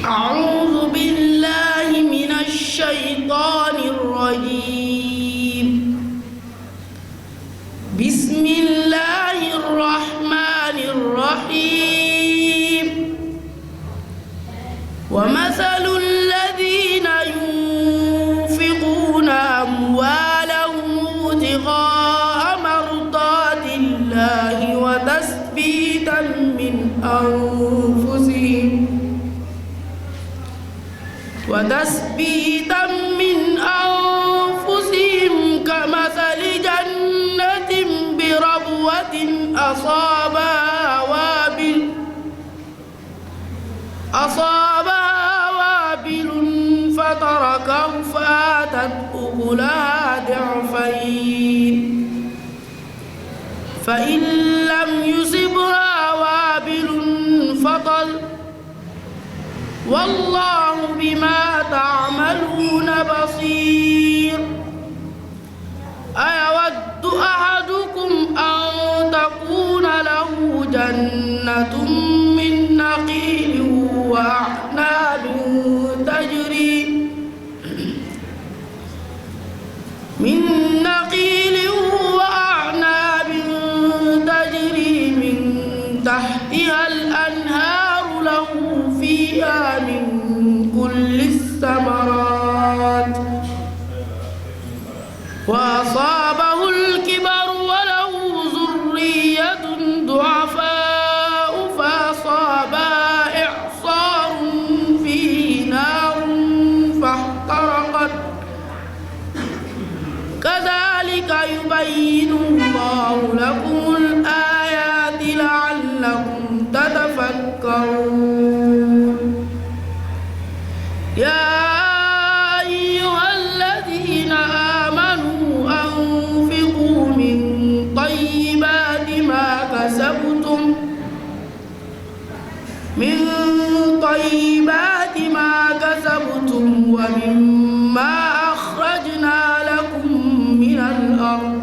أعوذ بالله من الشيطان الرجيم. بسم الله الرحمن الرحيم. ومثل الذين ينفقون أموالهم ابتغاء مرضات الله وتثبيتا من أنفسهم كمثل جنة بربوة أصابها وابل فتركه فآتت أكلها ضعفين فإن لم يصبها وابل فطل والله بما تعملون بصير. أيود أحدكم أن تكون له جنة من نخيل وأعناب تجري من تحتها الأنهار له فيها من كل الثمرات وأصابه الكبر وله ذرية ضعفاء فأصابها إعصار فيه نار فاحترقت كذلك يبين الله لكم الآيات لعلكم تتفكرون. يا أيها الذين آمنوا أنفقوا من طيبات ما كسبتم ومما أخرجنا لكم من الأرض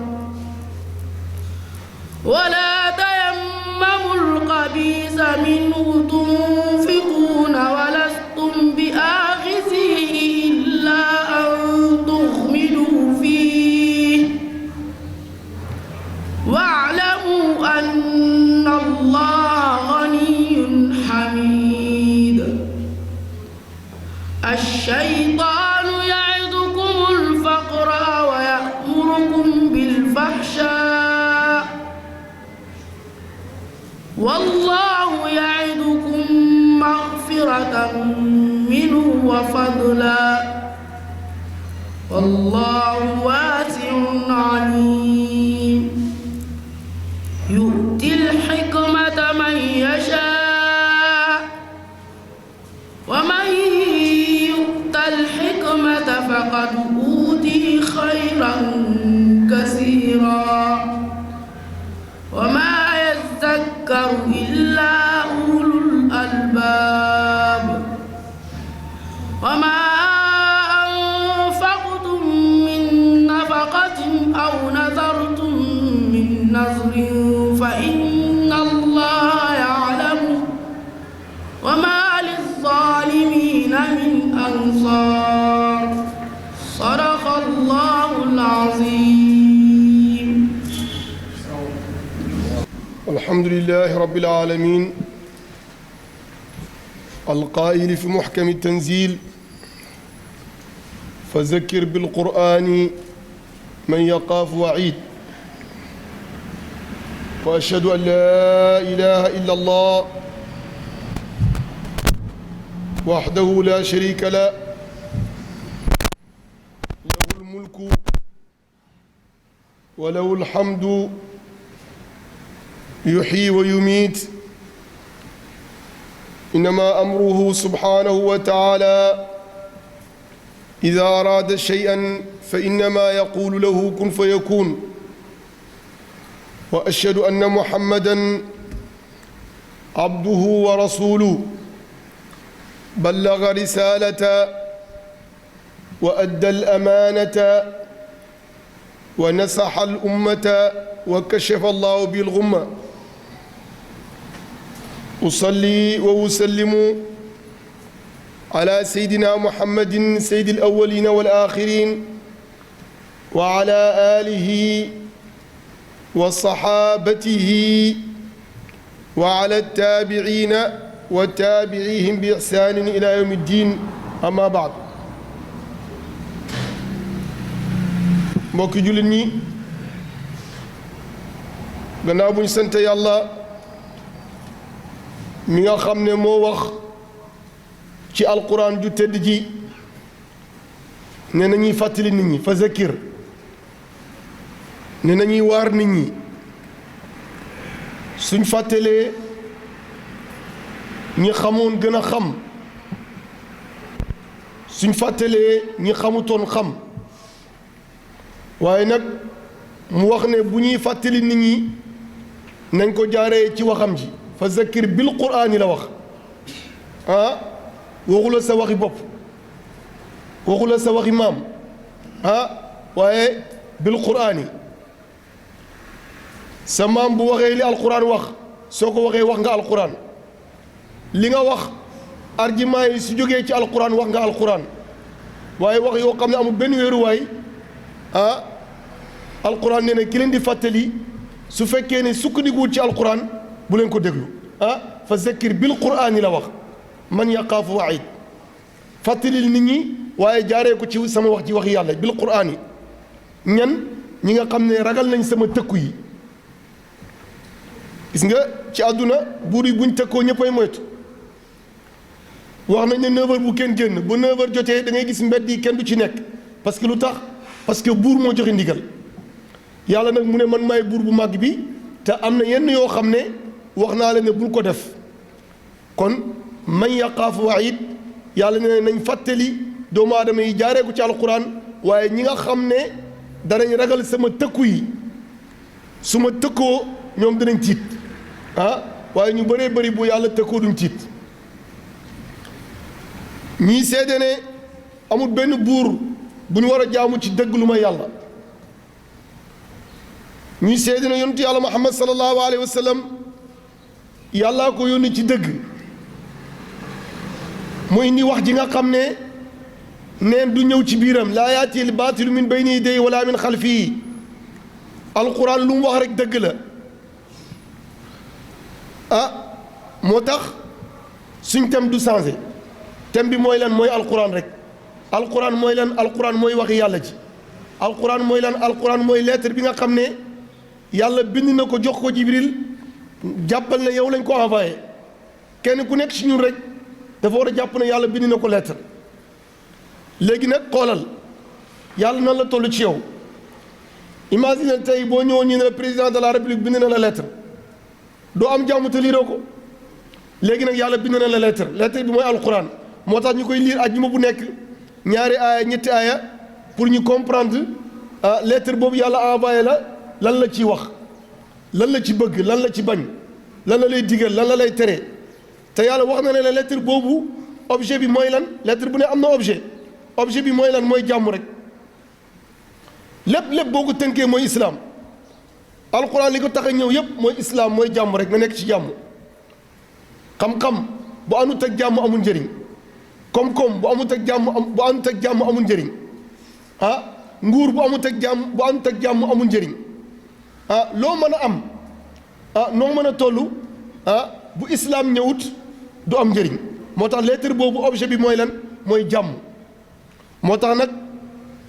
ولا تيمموا الخبيث منه تنفقون ولستم بآخذيه إلا أن تغمضوا فيه واعلموا أن الله غني حميد. الشيطان يعدكم الفقر ويأمركم بالفحشاء والله يعدكم مغفرة منه وفضلا والله واسع عليم. يؤتي الحكمة من يشاء ومن يؤت الحكمة فقد أوتي خيرا كثيرا وما يذكر إلا أولو الألباب. وما أنفقتم من نفقة أو نذرتم من نذر فإن الله يعلم وما للظالمين من أنصار. صدق الله العظيم. الحمد لله رب العالمين القائل في محكم التنزيل فذكر بالقرآن من يخاف وعيد. وأشهد أن لا إله إلا الله وحده لا شريك له له الملك وله الحمد يحيي ويميت. إنما أمره سبحانه وتعالى إذا أراد شيئا فإنما يقول له كن فيكون. وأشهد أن محمدًا عبده ورسوله بلغ رسالة وأدى الأمانة ونصح الأمة وكشف الله به الغمة. أصلي وأسلم على سيدنا محمد سيد الأولين والآخرين وعلى آله وصحابته وعلى التابعين وتابعيهم بإحسان إلى يوم الدين أما بعد mbokki jullit ñi gannaaw bu ñu sant yàlla mi nga xam ne moo wax ci alquran ju tedd ji ne nañuy fàttali nit ñi fa zakir ne nañuy waar nit ñi suñ fàttalee ñi xamoon gën a xam suñ fàttalee ñi xamutoon xam waaye nag mu wax ne bu ñuy fàttali nit ñi nañ ko jaaree ci waxam ji fa zakir bil quraan yi la wax waxula sa waxi bopp waxula sa waxi maam waaye bil quraan yi sa maam bu waxee li alquran wax soo ko waxee wax nga alquran li nga wax argument yi su jógee ci alquran wax nga alquran waaye wax yoo xam ne amul benn wéeruwaay alquran nee na ki leen di fàttali su fekkee ne sukkandikuwul ci alquran bu leen ko déglu fa zakkir bil quraan yi la wax man yaqaafu waid fàttali nit ñi waaye jaaree ko ci sama wax ji waxi yàlla bil quraan yi ñi nga xam ne ragal nañ sama tëkku yi gis nga ci àdduna buur yi buñ tëkkoo ñëppay moytu wax nañ ne 9h bu kenn génn bu 9h jotee da ngay gis mbedd yi kenn du ci nekk parce que lu tax parce que buur moo joxe ndigal yàlla nag mu ne man maay buur bu màgg bi te am na yenn yoo xam ne wax naa la ne bul ko def kon man yaqaafu waid yàlla ne nañ fàttali doomu aadama yi jaaree ko ci alquran waaye ñi nga xam ne danañ ragal sama tëkku yi su ma tëkkoo ñoom danañ tiit waaye ñu bëree bëri bu yàlla tëkkoo duñ tiit ñii seede ne amul benn buur bu ñu war a jaamu ci dëgg lu ma yàlla ñuy seede ne yonentu yàlla muhammad sallallahu alayhi wa sallam yàllaa ko yónni ci dëgg mu indi wax ji nga xam ne neen du ñëw ci biiram laa yaati l baatilu min bayni yadayhi wala min xalfihi alquran lu mu wax rek dëgg la moo tax suñ thème du changé thème bi mooy lan mooy alquran rek alquran mooy lan alquran mooy waxi yàlla ji alquran mooy lan alquran mooy lettre bi nga xam ne yàlla bind na ko jox ko jibril jàppal ne yow lañ ko envoyé kenn ku nekk ci ñun rek dafa war a jàpp ne yàlla bind na ko lettre léegi nag xoolal yàlla nan la toll ci yow imagine tey boo ñëwoon ñu ne la président de la république bind na la lettre doo am jàmm te liiroo ko léegi nag yàlla bind na la lettre bi mooy alquran moo tax ñu koy liir àjjuma bu nekk ñaari aaya ñetti aaya pour ñu comprendre lettre boobu yàlla envoyé la lan la ciy wax lan la ci bëgg lan la ci bañ lan la lay digal lan la lay tere te yàlla wax na ne la lettre boobu objet bi mooy lan lettre bu ne am na objet bi mooy lan mooy jàmm rek lépp boo ko tënkee mooy islam alquran li ko tax a ñëw yépp mooy islam mooy jàmm rek nga nekk ci jàmm xam-xam bu àndut ak jàmm amul njëriñ koom-koom bu àndut ak jàmm amul njëriñ nguur bu àndut ak jàmm amul njëriñ loo mën a am noo mën a toll bu islam ñëwut du am njëriñ moo tax lettre boobu objet bi mooy lan mooy jàmm moo tax nag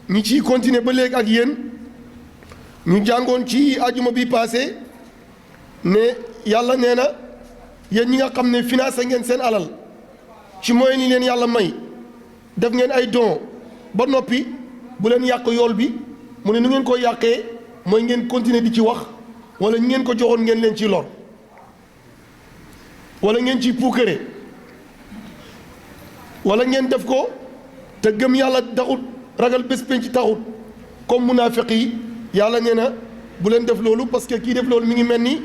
ñi ciy continuer ba léegi ak yéen ñu jàngoon ci ajuma bi passé ne yàlla nee na yéen ñi nga xam ne financé ngeen seen alal ci moyen yi leen yàlla may def ngeen ay don ba noppi bu leen yàq yool bi mu ne nu ngeen koy yàqee mooy ngeen continuer di ci wax wala ñu ngeen ko joxoon ngeen leen ciy lor wala ngeen ciy puukare wala ngeen def ko te gëm yàlla taxut ragal bés penc taxut comme munaafiq yi yàlla nee na bu leen def loolu parce que kii def loolu mi ngi mel ni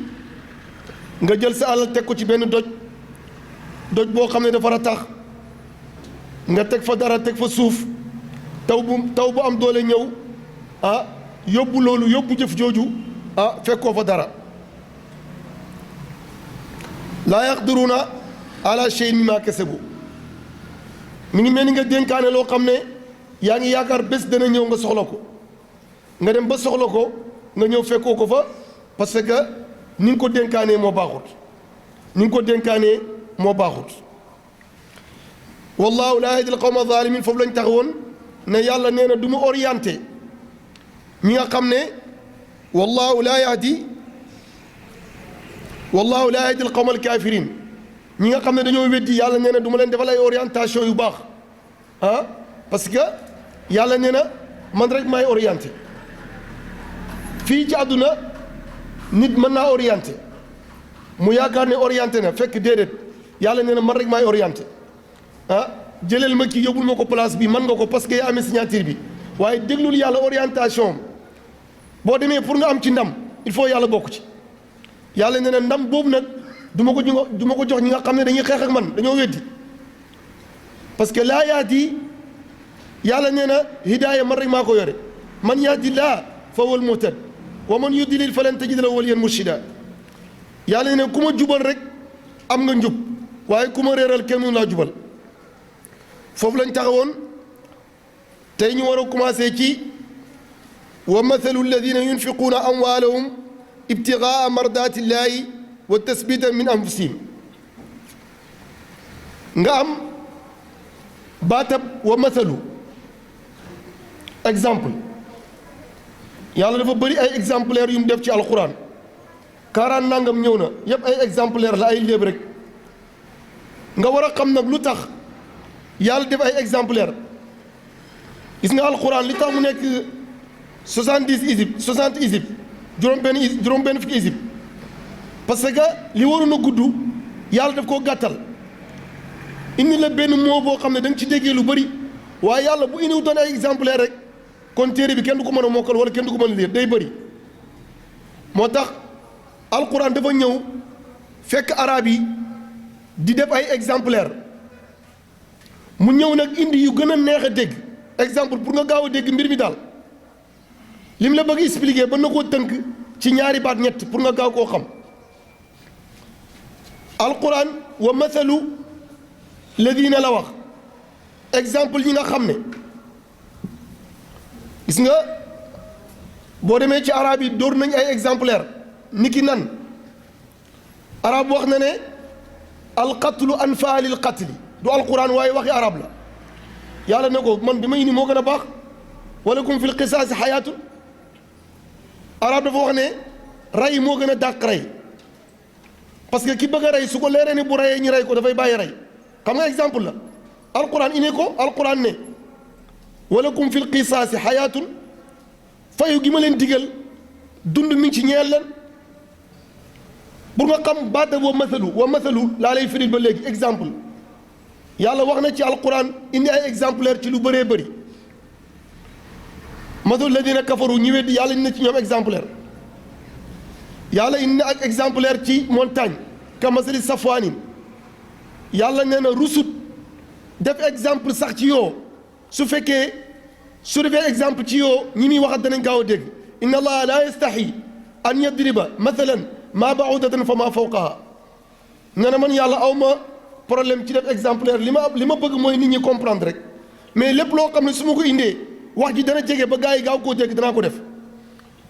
nga jël sa alal teg ko ci benn doj boo xam ne dafa ratax nga teg fa dara teg fa suuf taw bu am doole ñëw yóbbu loolu yóbbu jëf jooju fekkoo fa dara laa yaqdiruuna ala shay'in mimmaa kasabu mi ngi mel ni nga dénkaane loo xam ne yaa ngi yaakaar bés dana ñëw nga soxla ko nga dem ba soxla ko nga ñëw fekkoo ko fa parce que ni nga ko dénkaanee moo baaxut ni nga ko dénkaanee moo baaxut wallahu laa yahdi al qawma zalimin foofu lañ taxawoon ne yàlla nee na du mu orienté ñi nga xam ne wallahu laa yahdi al qawma al kafirin ñi nga xam ne dañoo weddi yàlla nee na du ma leen defal ay orientation yu baax ah parce que yàlla nee na man rek maay orienté fii ci àdduna nit mën naa orienté mu yaakaar ne orienté na fekk déedéet yàlla nee na man rek maay orienté ah jëleel ma kii yóbbul ma ko place bi man nga ko parce que yaa amee signature bi waaye déglul yàlla orientation boo demee pour nga am ci ndam il faut yàlla bokk ci yàlla nee na ndam boobu nag du ma ko jox ñi nga xam ne dañuy xeex ak man dañoo weddi parce que laa yahdi yàlla nee na hidaaya man rek maa ko yore man yahdillah fa huwal muhtad wa man yudlil falan tajida lahu waliyan murshida yàlla nee na ku ma jubal rek am nga njub waaye ku ma réeral kenn mënu laa jubal foofu lañ taxawoon tey ñu war a commencé ci wa mathalu alladina yunfiquuna amwaalahum ibtigaa mardatillahi wa tasbitan min anfusihim nga am baatab wa mathalu exemple yàlla dafa bëri ay exemplaires yu mu def ci alquran 40 nangam ñëw na yëpp ay exemplaires la ay léeb rek nga war a xam nag lu tax yàlla def ay exemplaires gis nga alquran li tax mu nekk 70 isib 60 isib juróom-benn fukki isib parce que li waroon a gudd yàlla daf koo gàttal indi la benn mot boo xam ne da nga ci déggee lu bëri waaye yàlla bu indiwu doon ay exemplaire rek kon téere bi kenn du ko mën a mokkal wala kenn du ko mën a lire day bëri moo tax alquran dafa ñëw fekk arab yi di def ay exemplaire mu ñëw nag indi yu gën a neex a dégg exemple pour nga gaaw a dégg mbir mi daal li mu la bëgg expliquer ba na koo tënk ci ñaari baat ñett pour nga gaaw koo xam alquran wa mathalu ladina la wax exemple ñi nga xam ne gis nga boo demee ci arab yi dóor nañ ay exemplaire niki nan arab wax na ne alqatlu anfa lil qatli du alquran waaye waxi arab la yàlla ne ko man bi ma indi moo gën a baax walakum fil qisaasi xayaatun arab dafa wax ne rey moo gën a dàq rey parce que ki bëgg a rey su ko leeree ne bu reyee ñu rey ko dafay bàyyi rey xam nga exemple la alquran ine ko alquran ne walakum fil qisaasi xayaatun fayu gi ma leen digal dund mi ci ñeel leen pour nga xam baata wa mathalu laa lay firil ba léegi exemple yàlla wax na ci alquran indi ay exemplaire ci lu bëree bëri mathalu ladina kafaru ñi weddi yàlla indi na ci ñoom exemplaire yàlla indi na ak exemplaire ci montagne ka masali safwaanin yàlla nee na rusut def exemple sax ci yoo su fekkee su defee exemple ci yoo ñi muy waxat danañ gaaw a dégg inna allaha la yastahi an yadriba mathalan maa baudatan fa maa fawqaha nee na man yàlla aw ma problème ci def exemplaire li ma bëgg mooy nit ñi comprendre rek mais lépp loo xam ne su ma ko indee wax ji dana jege ba gars yi gaaw koo dégg danaa ko def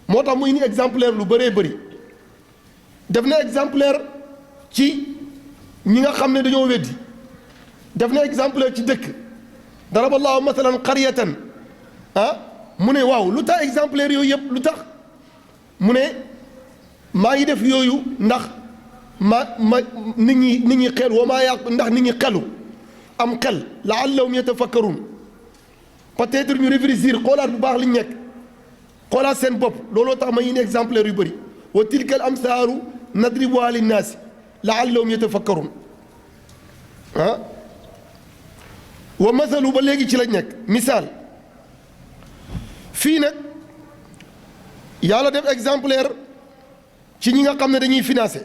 moo tax mu indi exemplaire lu bëree bëri def na exemplaire ci ñi nga xam ne dañoo weddi def na exemplaire ci dëkk daraba allahu mathalan qaryatan mu ne waaw lu tax exemplaire yooyu yëpp lu tax mu ne maa ngi def yooyu ndax nit ñi xel wa maa yàq ndax nit ñi xelu am xel laallahum yatafakkarun peut-être ñu réfléchir xoolaat bu baax li ñu nekk xoolaat seen bopp looloo tax ma indi exemplaire yu bëri wa tilka al amsaalu nadribuha linnaasi laallahum yatafakkarun wa mathalu ba léegi ci lañ nekk misaal fii nag yàlla def exemplaire ci ñi nga xam ne dañuy financé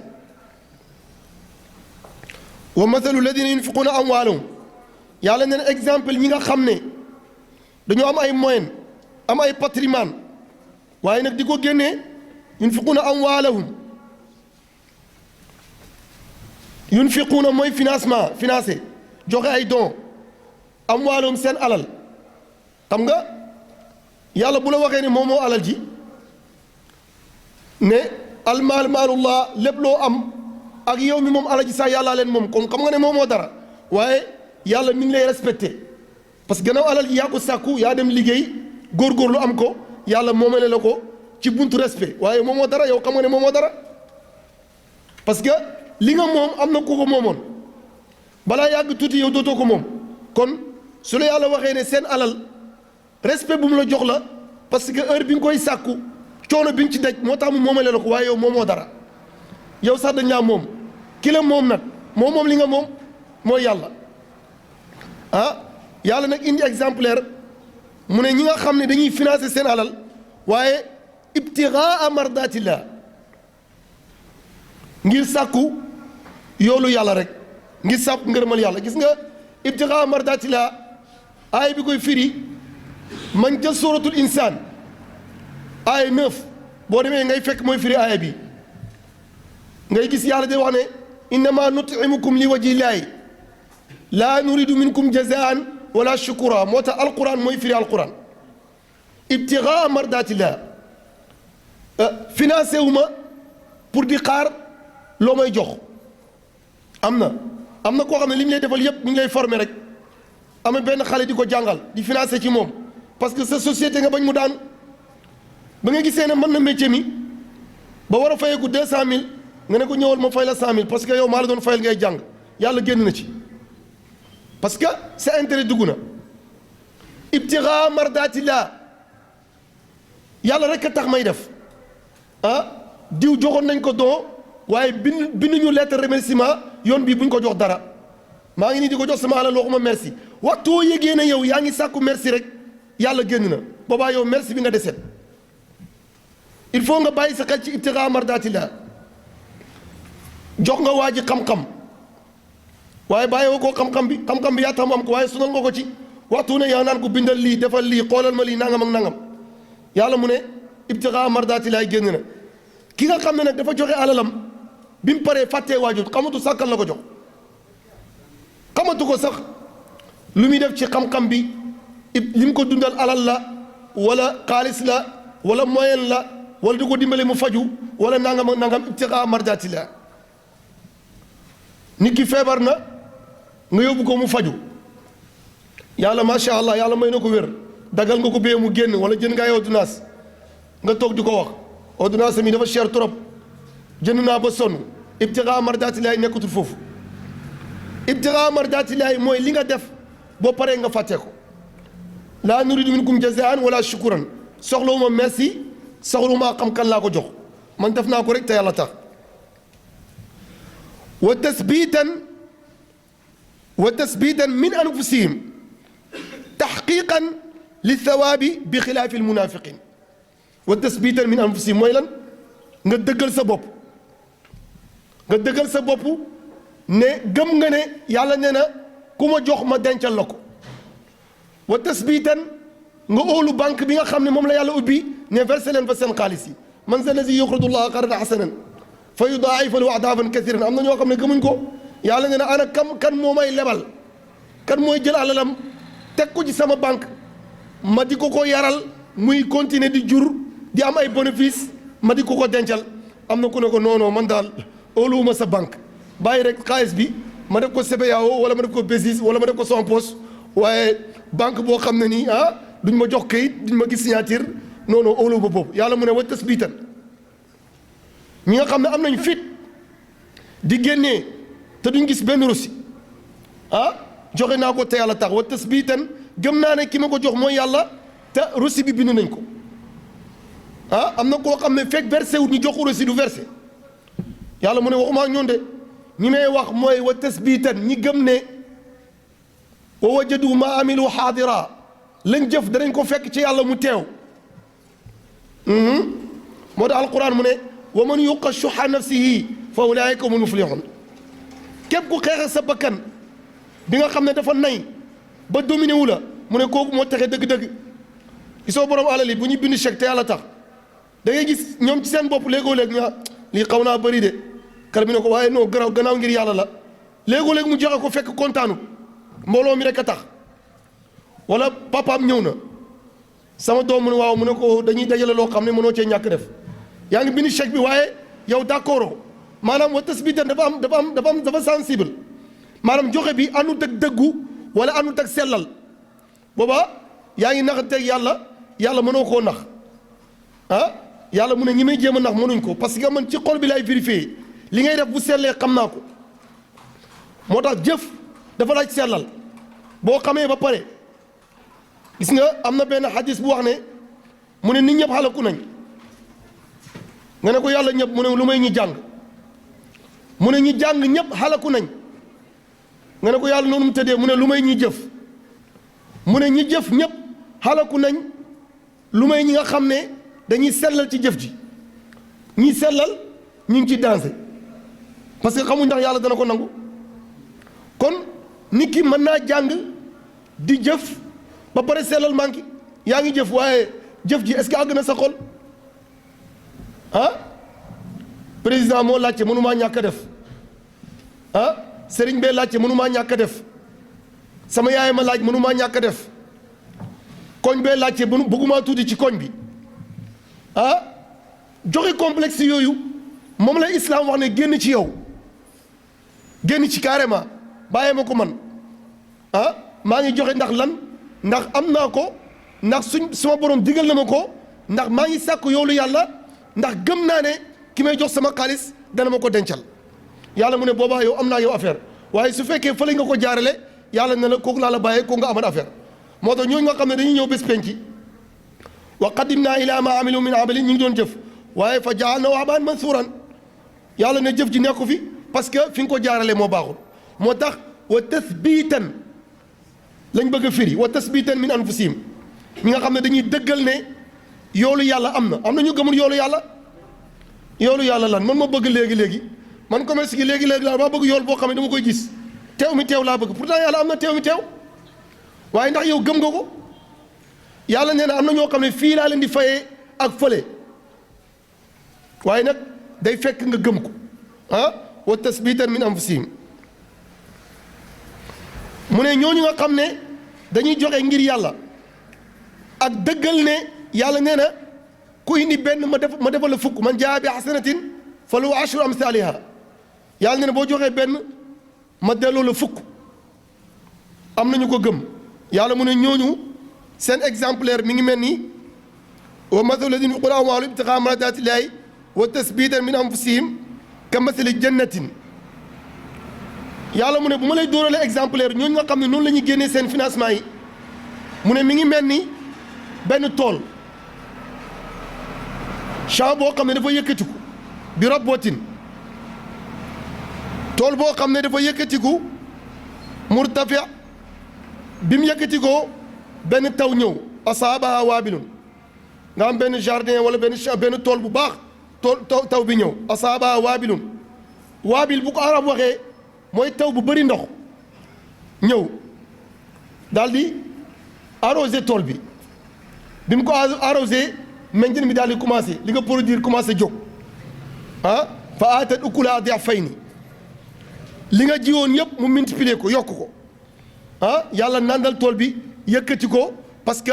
wa mathalu ladina yunfiquuna amwaalahum yàlla neen exemple ñi nga xam ne dañoo am ay moyen am ay patrimoine waaye nag di ko génnee yunfiquuna amwaalahum yunfiquuna mooy financement financé joxe ay don amwaalum seen alal xam nga yàlla bu la waxee ne moom moo alal ji ne almaal maalullah lépp loo am ak yow mi moom alal ji sax yàllaa leen moom comme xam nga ne moom moo dara waaye yàlla mi ngi lay respecté parce que gannaaw alal ji yaa ko sàkku yaa dem liggéey góorgóorlu am ko yàlla moomale la ko ci buntu respect waaye moom moo dara yow xam nga ne moom moo dara parce que li nga moom am na ku ko moomoon balaa yàgg tuuti yow dootoo ko moom kon su la yàlla waxee ne seen alal respect bu mu la jox la parce que heure bi nga koy sàkku coono bi nga ci daj moo tax mu moomale la ko waaye yow moomoo dara yow sax dañ laa moom ki la moom nag moom li nga moom mooy yàlla ah yàlla nag indi exemplaire mu ne ñi nga xam ne dañuy financer seen alal waaye ibtigaa mardatillah ngir sàkku yoolu yàlla rek ngir sàkku ngërëmal yàlla gis nga ibtigaa mardatillah aay bi koy firi man jël suratul insaan aaya 9 boo demee ngay fekk mooy firi aaya bi ngay gis yàlla de wax ne innama nutimukum li wajhillaahi laa nuridu minkum jazaan wala shukura moo tax alquran mooy firi alquran ibtigaa mardatillah financé wu ma pour di xaar loo may jox am na koo xam ne li ñu lay defal yépp mi ngi lay former rek am benn xale di ko jàngal di financé ci moom parce que sa société nga bañ mu daan ba nga gisee ne mën na métier mi ba war a fayeeku 200000 nga ne ko ñëwal ma fay la 100000 parce que yow maa la doon fayal ngay jàng yàlla génn na ci parce que sa intérêt dugg na ibtigaa mardatillah yàlla rek a tax may def diw joxoon nañ ko don waaye binduñu lettre remerciement yoon bii buñ ko jox dara maa ngi nii di ko jox sama alal waxuma merci waxtu woo yégee ne yow yaa ngi sàkku merci rek yàlla génn na boobaa yow merci bi nga deseet il faut nga bàyyi sa xel ci ibtigaa mardatillah jox nga waa ji xam-xam waaye bàyyiwoo ko xam-xam bi yaa tax mu am ko waaye sunal nga ko ci waxtu ne yaa naan ko bindal lii defal lii xoolal ma lii nangam ak nangam yàlla mu ne ibtigaa mardatillah génn na ki nga xam ne nag dafa joxe alalam bi mu paree fàttee waajur xamatu sax kan la ko jox xamatu ko sax lu muy def ci xam-xam bi li mu ko dundal alal la wala xaalis la wala moyen la wala di ko dimbale mu faju wala nangam ak nangam ibtigaa mardatillah nit ki feebar na nga yóbbu ko mu faju yàlla macha allah yàlla may na ko wér dagal nga ko bee mu génn wala jënd nga ay ordonnance nga toog di ko wax ordonnance mi dafa cher trop jënd naa ba sonn ibtigaa mardatillah nekkatul foofu ibtigaa mardatillah mooy li nga def boo paree nga fàtte ko laa nuridu minkum jazaan wala shukuran soxlawuma merci soxlawuma xam kan laa ko jox man def naa ko rek te yàlla tax wa tasbitan min anfusihim taxqiqan li thawaabi bi xilaafi almunafiqin wa tasbitan min anfusihim mooy lan nga dëggal sa bopp ne gëm nga ne yàlla nee na ku ma jox ma dencal la ko wa tasbitan nga óolu banque bi nga xam ne moom la yàlla ubbi ne versé leen fa seen xaalis yi man za lazi yuqridu llaha qardan hasanan fa yudaa'ifa lahu ad'aafan kasiiran am na ñoo xam ne gëmuñ ko yàlla nee na ana kan moo may lebal kan mooy jël alalam teg ko ci sama banque ma di ko yaral muy continuer di jur di am ay bénéfice ma di ko dencal am na ku ne ko non man daal óoluwuma sa banque bàyyi rek xaalis bi ma def ko CBAO wala ma def ko BESIS wala ma def ko sama poche waaye banque boo xam ne nii duñ ma jox kayit duñ ma gis signature non óoluwuma boobu yàlla mu ne wa tasbitan ñi nga xam ne am nañ fit di génnee te duñ gis benn russi joxe naa ko te yàlla tax wa tasbitan gëm naa ne ki ma ko jox mooy yàlla te russi bi bind nañ ko am na koo xam ne fekk versé wut ñu jox ko russi du versé yàlla mu ne waxuma ak ñoon de ñi may wax mooy wa tasbitan ñi gëm ne wa wajadu ma amilu xaadira lañ jëf danañ ko fekk ci yàlla mu teew moo tax alquran mu ne wa man yuqa shuha nafsihi fa ulaika humul muflihun képp ku xeex sa bakkan bi nga xam ne dafa nay ba dominé wu la mu ne kooku moo taxe dëgg-dëgg gisoo borom alal yi bu ñu bind chèque te yàlla tax da ngay gis ñoom ci seen bopp léegoo-léeg ñu lii xaw naa bëri de kala bi ne ko waaye non gannaaw ngir yàlla la léegoo-léeg mu joxe ko fekk kontaanu mbooloo mi rek a tax wala papaam ñëw na sama doom mu ne waaw mu ne ko dañuy dajale loo xam ne mënoo cee ñàkk def yaa ngi bind chèque bi waaye yow d'accord maanaam wa tasbitan dafa sensible maanaam joxe bi àndut ak dëggu wala àndut ak sellal booba yaa ngi naxanteeg yàlla mënoo koo nax ah yàlla mu ne ñi may jéem a nax mënuñ ko parce que man ci xol bi laay vérifier li ngay def bu sellee xam naa ko moo tax jëf dafa laaj sellal boo xamee ba pare gis nga am na benn xadis bu wax ne mu ne nit ñëpp xalaku nañ nga ne ko yàlla ñëpp mu ne lu may ñi jàng mu ne ñi jàng ñëpp xalaku nañ nga ne ko yàlla noonu mu tëddee mu ne lu may ñi jëf mu ne ñi jëf ñëpp xalaku nañ lu may ñi nga xam ne dañuy sellal ci jëf ji ñi sellal ñu ngi ci dansé parce que xamuñ ndax yàlla dana ko nangu kon nit ki mën naa jàng di jëf ba pare sellal manqué yaa ngi jëf waaye jëf ji est-ce que àgg na sa xol ah président moo laajte mënumaa ñàkk a def ah sëriñ bee laajte mënumaa ñàkk a def sama yaay ma laaj mënumaa ñàkk a def koñ bee laajte bëggumaa tuuti ci koñ bi ah joxe complexe yooyu moom la islam wax ne génn ci yow génn ci carrément bàyyee ma ko man ah maa ngi joxe ndax lan ndax am naa ko ndax suma borom digal na ma ko ndax maa ngi sàkk yoolu yàlla ndax gëm naa ne ki may jox sama xaalis dana ma ko dencal yàlla mu ne boobaa yow am naa yow affaire waaye su fekkee fële nga ko jaarale yàlla ne la kooku laa la bàyyee kooku nga amal affaire moo tax ñooñu nga xam ne dañuy ñëw bés penci wa qadimna ila ma amilu min amalin ñu ngi doon jëf waaye fa jaalnahu habaan mansuuran yàlla ne jëf ji nekku fi parce que fi nga ko jaarale moo baaxul moo tax wa tasbitan lañ bëgg a firi wa tasbitan min anfusihim ñi nga xam ne dañuy dëggal ne yoolu yàlla am na ñu gëmul yoolu yàlla lan man ma bëgg léegi man commerce gi léegi laa maa bëgg yool boo xam ne dama koy gis teew mi teew laa bëgg pourtant yàlla am na teew mi teew waaye ndax yow gëm nga ko yàlla nee na am na ñoo xam ne fii laa leen di fayee ak fële waaye nag day fekk nga gëm ko ah wa tasbitan min anfusihim mu ne ñooñu nga xam ne dañuy joxe ngir yàlla ak dëggal ne yàlla nee na ku indi benn ma defal la fukk man jaa bi hasanatin fa lahu ashru amthaliha yàlla nee na boo joxee benn ma delloo la fukk am nañu ko gëm yàlla mu ne ñooñu seen exemplaire mi ngi mel ni wa mathalu ladina yunfiquna amwaalahum ibtigaa mardaatillaahi wa tasbitan min anfusihim ka mathali jannatin yàlla mu ne bu ma lay dóoralee exemplaire ñooñu nga xam ne noonu la ñuy génnee seen financement yi mu ne mi ngi mel ni benn tool champ boo xam ne dafa yëkkatiku bi rabootin tool boo xam ne dafa yëkkatiku murtafi bi mu yëkkatikoo benn taw ñëw asaabaha waabilun nga am benn jardin wala benn tool bu baax taw bi ñëw asaabaha waabilun waabil bu ko arab waxee mooy taw bu bëri ndox ñëw daal di arrosé tool bi bi mu ko arrosé meññeen mi daal di commencé li nga produire commencé jóg ah fa aatat ukulaha di'fayni li nga jiwoon yëpp mu multiplier ko yokk ko ah yàlla nandal tool bi yëkkati ko parce que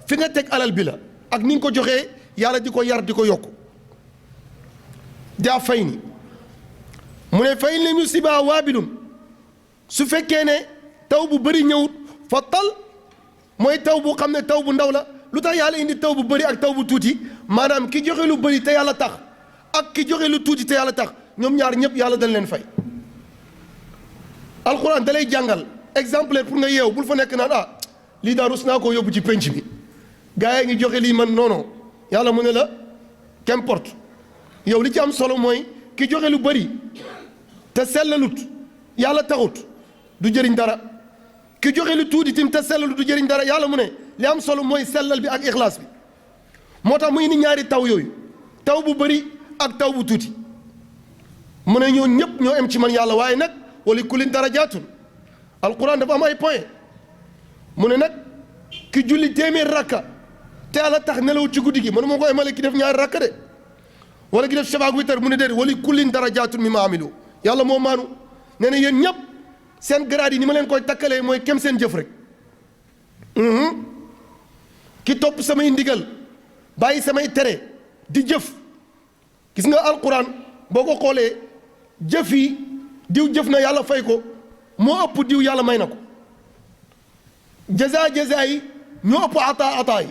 fi nga teg alal bi la ak ni nga ko joxee yàlla di ko yar di ko yokk di'fayni mu ne fa in lam yusibha waabilun su fekkee ne taw bu bëri ñëwut fa tal mooy taw bu xam ne taw bu ndaw la lu tax yàlla indi taw bu bëri ak taw bu tuuti maanaam ki joxe lu bëri te yàlla tax ak ki joxe lu tuuti te yàlla tax ñoom ñaar ñëpp yàlla dañ leen fay alxuraan da lay jàngal exemplaire pour nga yeew bul fa nekk naan ah lii daal rus naa koo yóbbu ci penc bi gars yi ngi joxe lii man non yàlla mu ne la qu'importe yow li ci am solo mooy ki joxe lu bëri te sellalut yàlla taxut du jëriñ dara ki joxe lu tuuti tim te sellalut du jëriñ dara yàlla mu ne li am solo mooy sellal bi ak ixlaas bi moo tax mu indi ñaari taw yooyu taw bu bëri ak taw bu tuuti mu ne ñoo ñëpp ñoo am ci man yàlla waaye nag wali kullin darajaatun alquran dafa am ay point mu ne nag ki julli téeméer rakka te yàlla tax nelawut ci guddi gi man moo ko emale ki def ñaari rakka de wala ki def shafaak witar mu ne déedéet wali kullin darajaatun mimma amilu yàlla moo maanu nee na yéen ñëpp seen grade yi ni ma leen koy takkalee mooy kem seen jëf rek ki topp samay ndigal bàyyi samay tere di jëf gis nga alquran boo ko xoolee jëf yi diw jëf na yàlla fay ko moo ëpp diw yàlla may na ko jaza yi ñoo ëpp ata yi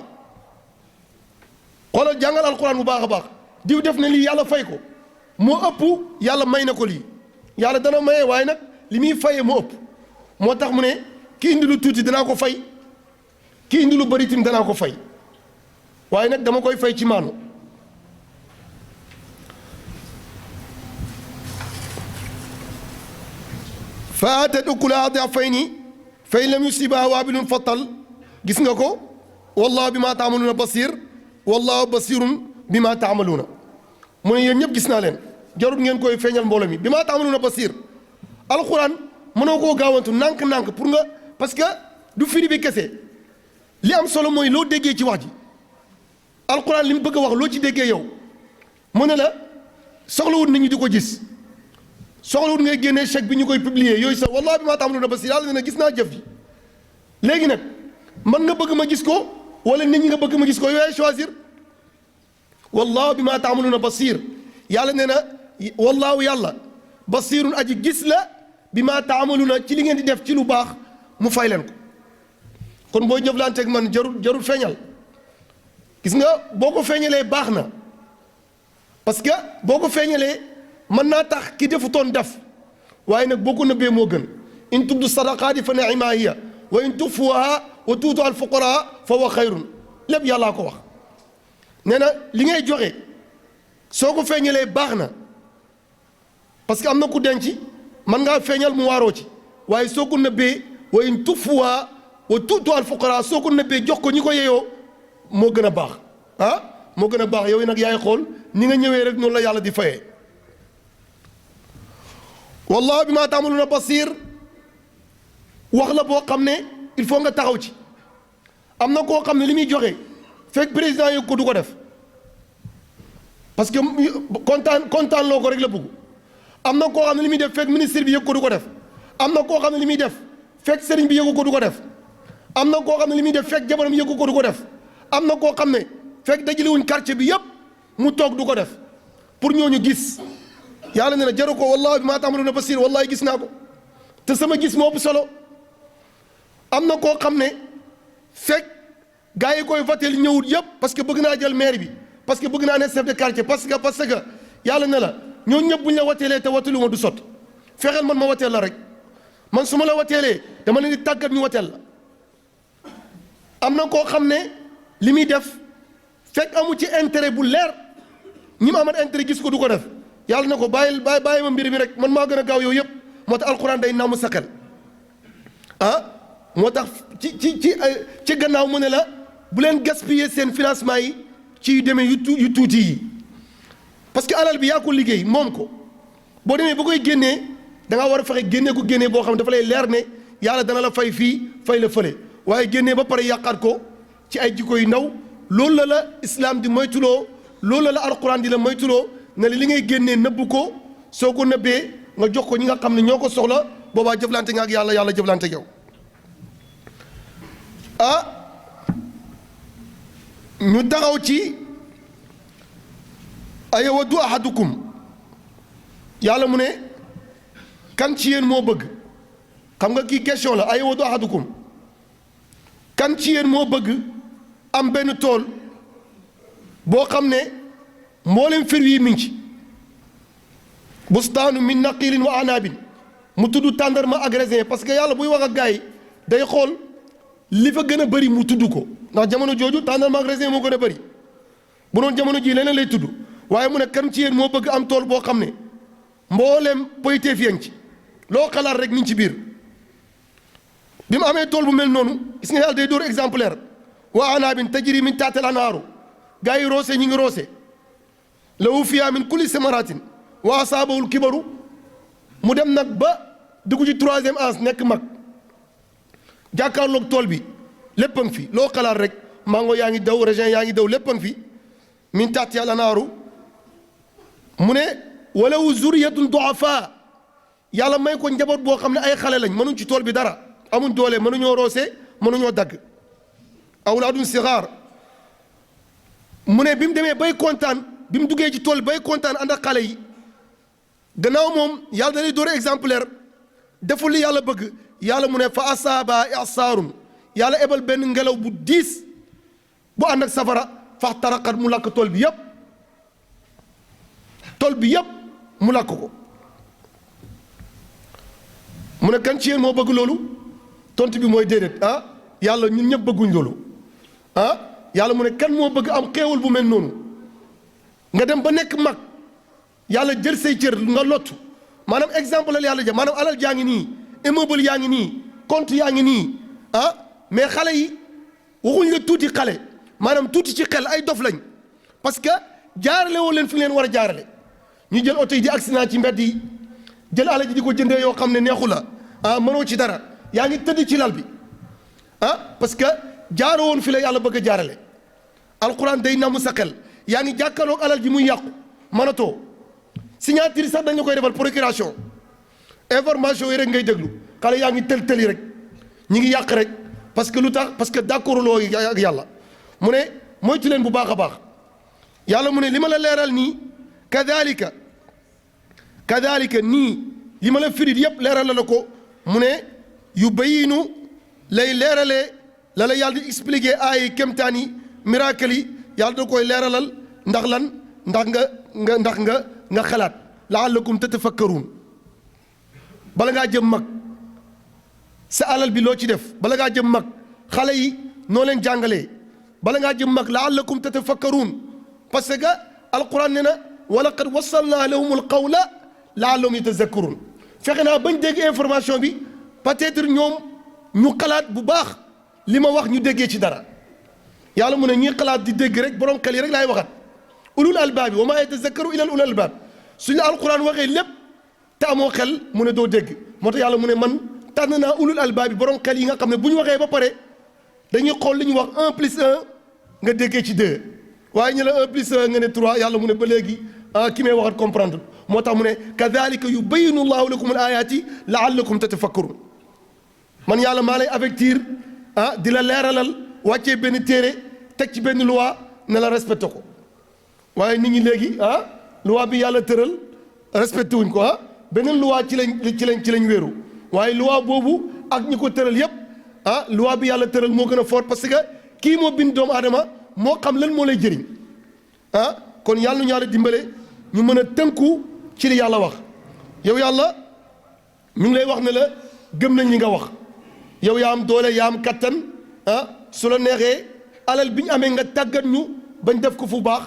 xoolal jàngal alquran bu baax a baax diw def na lii yàlla fay ko moo ëpp yàlla may na ko lii yàlla dana maye waaye nag li muy fayee moo ëpp moo tax mu ne ki indi lu tuuti danaa ko fay ki indi lu bëri tim danaa ko fay waaye nag dama koy fay ci maanu fa atat ukulaha da'fayni fa in lam yusibaha waabilun fattal gis nga ko wallahu bima taamaluuna basir wallahu basirun bima taamaluuna mu ne yéen ñëpp gis naa leen jarut ngeen koy feeñal mbooloo mi bima taamaluuna basir alquran mënoo koo gaawantu nànk-nànk pour nga parce que du firi bi kese li am solo mooy loo déggee ci wax ji alquran li mu bëgg a wax loo ci déggee yow mu ne la soxlawut nit ñi di ko gis soxlawut ngay génnee chèque bi ñu koy publier yooyu sax wallahi bi maa ta'maluuna basiir yàlla ne gis naa jëf ji léegi nag man nga bëgg ma gis ko wala nit ñi nga bëgg ma gis ko yooyu choisir wallahu bi maa ta'maluuna basiir yàlla nee na wallaahu yàlla basiirun aji gis la bi maa ta'maluuna ci li ngeen di def ci lu baax mu fay leen ko kon boo jëflanteeg man jarul feeñal gis nga boo ko feeñalee baax na parce que boo ko feeñalee mën naa tax ki defutoon def waaye nag boo ko nëbbee moo gën in tubdu sadaqaati fa ni'maa hiya wa in tuxfuuhaa wa tuutuhaa al-fuqaraa fa huwa xayrun lépp yàllaa ko wax nee na li ngay joxe soo ko feeñalee baax na parce que am na ku denc mën ngaa feeñal mu waaroo ci waaye soo ko nëbbee wa in tuxfuuhaa wa tuutuhaa al-fuqaraa soo ko nëbbee jox ko ñi ko yeyoo moo gën a baax moo gën a baax yow nag yaay xool ni nga ñëwee rek noonu la yàlla di fayee wallahu bi maa ta'maluuna basiir wax la boo xam ne il faut nga taxaw ci am na koo xam ne li muy joxe fekk président yëg ko du ko def parce que kontaan loo ko rek la bëgg am na koo xam ne li muy def fekk ministre bi yëg ko du ko def am na koo xam ne li muy def fekk sëriñ bi yëgu ko du ko def am na koo xam ne li muy def fekk jabaram yëgu ko du ko def am na koo xam ne fekk dajalewuñ quartier bi yëpp mu toog du ko def pour ñooñu gis yàlla ne na jaru ko wallahi bi maa ta'maluuna basiir wallahi gis naa ko te sama gis moo ëpp solo am na koo xam ne fekk gars yi koy voté ñëwut yëpp parce que bëgg naa jël maire bi parce que bëgg naa ne chef de quartier parce que yàlla ne la ñooñu ñëpp bu ñu la wateelee te watelu ma du sot fexeel man ma wateel la rek man su ma la wateelee dama leen di tàggat ñu wateel la am na koo xam ne li muy def fekk amu ci intérêt bu leer ñi ma amat intérêt gis ko du ko def yàlla na ko bàyyi ma mbir mi rek man maa gën a gaaw yow yëpp moo tax alquran day namm sa xel moo tax ci gannaaw mu ne la bu leen gaspiller seen financement yi ci yu demee yu tuuti yi parce que alal bi yaa ko liggéey moom ko boo demee ba koy génnee da ngaa war a fexe génnee ko génnee boo xam ne dafa lay leer ne yàlla dana la fay fii fay la fële waaye génnee ba pare yàqaat ko ci ay jikko yu ndaw loolu la islam di moytuloo loolu la alquran di la moytuloo ne li ngay génnee nëbbu ko soo ko nëbbee nga jox ko ñi nga xam ne ñoo ko soxla boobaa jëflante nga ak yàlla yàlla jëflante ak yow ñu taxaw ci ayawaddu ahadukum yàlla mu ne kan ci yéen moo bëgg xam nga kii question la ayawaddu ahadukum kan ci yéen moo bëgg am benn tool boo xam ne mboolem fir yi mi ngi ci bustaanu min naqilin wa anabin mu tudd tàndarma ak raisin parce que yàlla buy wax ak gars yi day xool li fa gën a bëri mu tudd ko ndax jamono jooju tàndarma ak raisin moo gën a bëri bu doon jamono ji leneen lay tudd waaye mu ne kan ci yéen moo bëgg am tool boo xam ne mboolem poyteef yaa ngi ci loo xalaat rek ni ci biir bi mu amee tool bu mel noonu gis nga yàlla day door exemplaire wa anabin tajri min tahtil anhaaru gars yi roose ñi ngi roose lahu fiha min kulli samaratin wa asaabahul kibaru mu dem nag ba dugg ci troisième âge nekk mag jàkkaarloog tool bi lépp a ngi fi loo xalaat rek mango yaa ngi daw raisin yaa ngi daw lépp a ngi fi min tahtil anhaaru mu ne walaw zuriyatun duafa yàlla may ko njaboot boo xam ne ay xale lañ mënuñ ci tool bi dara amuñ doole mënuñoo roose mënuñoo dagg awlaadun sigaar mu ne bi mu demee bay kontaan bi mu duggee ci tool bay kontaan ànd ak xale yi gannaaw moom yàlla da lay door exemplaire deful li yàlla bëgg yàlla mu ne fa asaaba isaarun yàlla ebal benn ngelaw bu diis bu ànd ak safara fax taraqat mu lakk tool bi yëpp mu lakk ko mu ne kan ci yéen moo bëgg loolu tontu bi mooy déedéet ah yàlla ñun ñëpp bëgguñ loolu ah yàlla mu ne kan moo bëgg am xéewal bu mel noonu nga dem ba nekk mag yàlla jël say cër nga lottu maanaam exemple la yàlla jël maanaam alal jaa ngi nii immeuble yaa ngi nii compte yaa ngi nii ah mais xale yi waxuñ la tuuti xale maanaam tuuti ci xel ay dof lañ parce que jaarale woo leen fi leen war a jaarale ñu jël oto yi di accident ci mbedd yi jël alal ji di ko jëndee yoo xam ne neexu la ah mënoo ci dara yaa ngi tëdd ci lal bi ah parce que jaaroo woon fi la yàlla bëgg a jaarale alquran day namm sa xel yaa ngi jàkkaarloog alal ji muy yàqu mënatoo signature sax dañ la koy defal procuration information yi rek ngay déglu xale yaa ngi tël-tëli rek ñi ngi yàq rek parce que lu tax parce que d'accord loo ak yàlla mu ne moytu leen bu baax a baax yàlla mu ne li ma la leeral nii kadhalika nii li ma la firit yëpp leeral la ko mu ne yu bayinu lay leeralee la la yàlla di expliquer ay kemtaan yi miracle yi yàlla da koy leeralal ndax lan ndax nga xalaat la'allakum tatafakkaruun bala ngaa jëm mag sa alal bi loo ci def bala ngaa jëm mag xale yi noo leen jàngalee bala ngaa jëm mag la'allakum tatafakkaruun parce que alquran ne na wa laqad wassalnaa lahumul qawla la'allahum yatazakkaruun fexe naa bañ dégg information bi peut-être ñoom ñu xalaat bu baax li ma wax ñu déggee ci dara yàlla mu ne ñuy xalaat di dégg rek borom xel yi rek laay waxat ulul albaabi wa maa yatazakkaru illa ulul albaab suñu la alquran waxee lépp te amoo xel mu ne doo dégg moo tax yàlla mu ne man tànn naa ulul albaabi borom xel yi nga xam ne bu ñu waxee ba pare dañuy xool li ñu wax 1 plus 1 nga déggee ci 2 waaye ñu la 1 plus 1 nga ne 3 yàlla mu ne ba léegi ki may waxat comprendre moo tax mu ne kadhalika yubayyinu llahu lakum al ayati la'allakum tatafakkarun man yàlla maa lay avertir di la leeralal wàccee benn téere teg ci benn loi ne la respecté ko waaye nit ñi léegi loi bi yàlla tëral respecté wuñ ko beneen loi ci lañ wéeru waaye loi boobu ak ñi ko tëral yépp loi bi yàlla tëral moo gën a fort parce que kii moo bind doomu aadama moo xam lan moo lay jëriñ kon yàlla nu ñaala dimbale ñu mën a tënku ci li yàlla wax yow yàlla mi ngi lay wax ne la gëm nañ li nga wax yow yaa am doole yaa am kattan su la neexee alal bi ñu amee nga tàggat ñu bañ def ko fu baax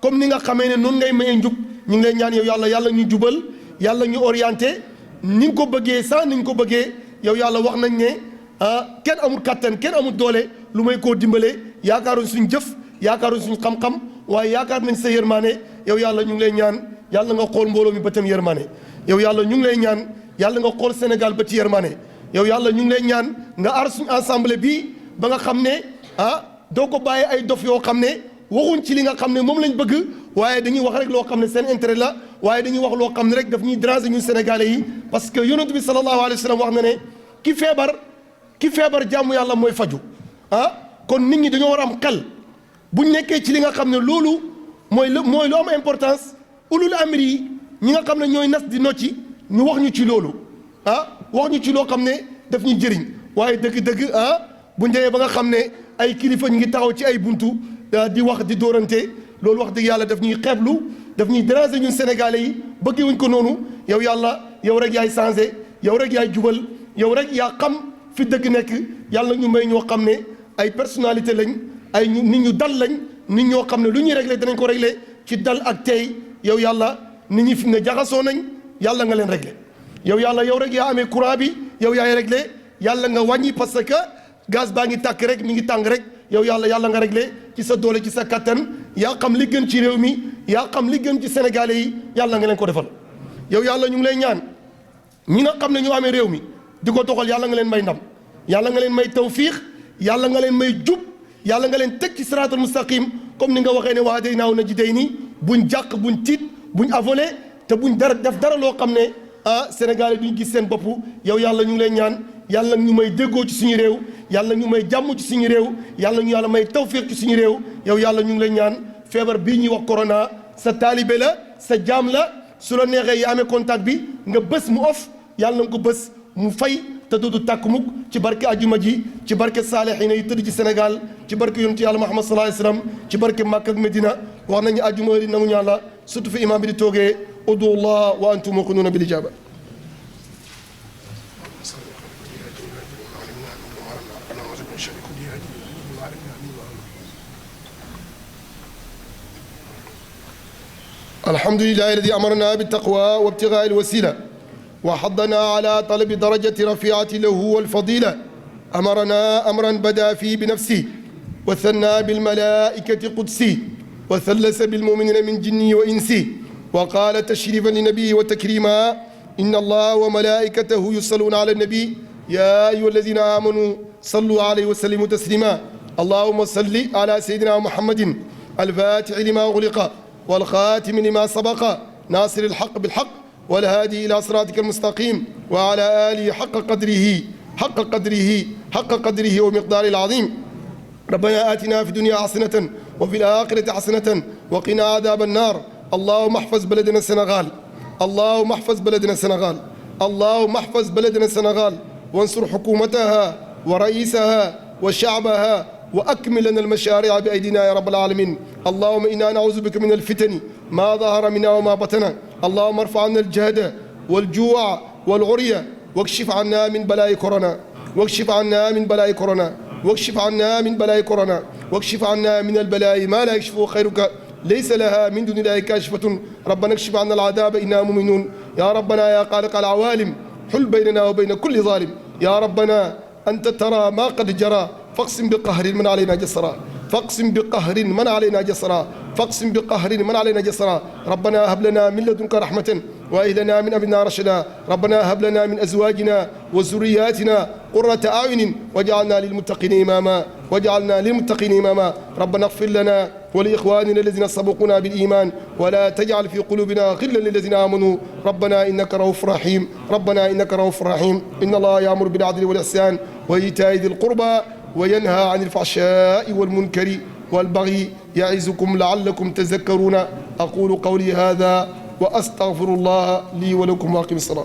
comme ni nga xamee ne noonu ngay mayee njub ñu ngi lay ñaan yow yàlla ñu jubal yàlla ñu orienté ni nga ko bëggee sans ni nga ko bëggee yow yàlla wax nañ ne kenn amul kattan kenn amul doole lu may koo dimbale yaakaaruñ suñ jëf yaakaaruñ suñ xam-xam waaye yaakaar nañ sa yërmaane yow yàlla ñu ngi lay ñaan yàlla nga xool mbooloo mi bëtam yërmaane yow yàlla ñu ngi lay ñaan yàlla nga xool Sénégal ba ci yërmaane yow yàlla ñu ngi lay ñaan nga aar suñu assemblée bii ba nga xam ne doo ko bàyyi ay dof yoo xam ne waxuñ ci li nga xam ne moom lañ bëgg waaye dañuy wax rek loo xam ne seen intérêt la waaye dañuy wax loo xam ne rek daf ñuy déranger ñun sénégalais yi parce que yonent bi sallallahu alayhi wa sallam wax na ne ki feebar jàmm yàlla mooy faju kon nit ñi dañoo war a am xel buñ nekkee ci li nga xam ne loolu mooy lu am importance ulul amri yi ñi nga xam ne ñooy nas di nocci ñu wax ñu ci loolu wax ñu ci loo xam ne daf ñu jëriñ waaye dëgg-dëgg bu njëyee ba nga xam ne ay kilifa ñu ngi taxaw ci ay buntu di wax di dóorante loolu wax dëgg yàlla daf ñuy xeeblu daf ñuy déranger ñun sénégalais yi bëggewuñ ko noonu yow yàlla yow rek yaay changé yow rek yaay jubal yow rek yaa xam fi dëgg nekk yàlla ñu may ñoo xam ne ay personnalité lañ ay nit ñu dal lañ nit ñoo xam ne lu ñuy réglé danañ ko réglé ci dal ak tey yow yàlla nit ñi fi mu ne jaxasoo nañ yàlla nga leen réglé yow yàlla yow rek yaa amee courant bi yow yaay réglé yàlla nga wàññi parce que gaz baa ngi tàkk rek mi ngi tàng rek yow yàlla nga réglé ci sa doole ci sa kattan yaa xam li gën ci réew mi yaa xam li gën ci sénégalais yi yàlla nga leen ko defal yow yàlla ñu ngi lay ñaan ñi nga xam ne ñoo amee réew mi di ko doxal yàlla nga leen may ndam yàlla nga leen may tawfiix yàlla nga leen may jub yàlla nga leen teg ci siraatal mustaqim comme ni nga waxee ne waa day naaw na ji day nii buñ jàq buñ tiit buñ avolé te buñ def dara loo xam ne sénégalais duñ gis seen bopp yow yàlla ñu ngi lay ñaan yàlla ñu may déggoo ci suñu réew yàlla ñu may jàmm ci suñu réew yàlla ñu yàlla may tawfiq ci suñu réew yow yàlla ñu ngi lay ñaan feebar bii ñuy wax corona sa taalibe la sa jaam la su la neexee yi amee contact bi nga bés mu off yàlla na ko bés mu fay te dootu tàkk mukk ci barke ajuma ji ci barke saalihiina yi tëdd ci Sénégal ci barke yonentu yàlla Muhammad sallallahu alayhi wasallam ci barke Makka ak Medina wax nañu ajuma yi nangu ñaan la surtout fi imam bi di toogee udu Allah wa antum muqinuuna bil ijaba الحمد لله الذي أمرنا بالتقوى وابتغاء الوسيلة وحضنا على طلب درجة رفيعة له والفضيلة أمرنا أمرا بدأ فيه بنفسه وثنى بالملائكة قدسي وثلث بالمؤمنين من جني وإنسي وقال تشريفا لنبيه وتكريما إن الله وملائكته يصلون على النبي يا أيها الذين آمنوا صلوا عليه وسلموا تسليما اللهم صل على سيدنا محمد الفاتح لما أغلق والخاتم لما سبق ناصر الحق بالحق والهادي إلى صراطك المستقيم وعلى آله حق قدره ومقداره العظيم ربنا آتنا في الدنيا حسنة وفي الآخرة حسنة وقنا عذاب النار اللهم احفظ بلدنا السنغال اللهم احفظ بلدنا السنغال اللهم احفظ بلدنا السنغال وانصر حكومتها ورئيسها وشعبها وأكمل لنا المشاريع بأيدينا يا رب العالمين اللهم إنا نعوذ بك من الفتن ما ظهر منا وما بطن اللهم ارفع عنا الجهد والجوع والعري واكشف عنا من بلاء كورونا واكشف عنا من بلاء كورونا واكشف عنا من بلاء كورونا واكشف عنا من البلاء ما لا يكشفه خيرك ليس لها من دون الله كاشفة ربنا اكشف عنا العذاب إنا مؤمنون يا ربنا يا خالق العوالم حل بيننا وبين كل ظالم يا ربنا أنت ترى ما قد جرى فاقسم بقهر من علينا جسرا فاقسم بقهر من علينا جسرا فاقسم بقهر من علينا جسرا ربنا هب لنا من لدنك رحمة وهب لنا من أمرنا رشدا ربنا هب لنا من أزواجنا وذرياتنا قرة أعين واجعلنا للمتقين إماما واجعلنا للمتقين إماما ربنا اغفر لنا ولإخواننا الذين سبقونا بالإيمان ولا تجعل في قلوبنا غلا للذين آمنوا ربنا إنك رؤوف رحيم ربنا إنك رؤوف رحيم إن الله يأمر بالعدل والإحسان وإيتاء ذي القربى وينهى عن الفحشاء والمنكر والبغي يعظكم لعلكم تذكرون أقول قولي هذا وأستغفر الله لي ولكم وأقم الصلاة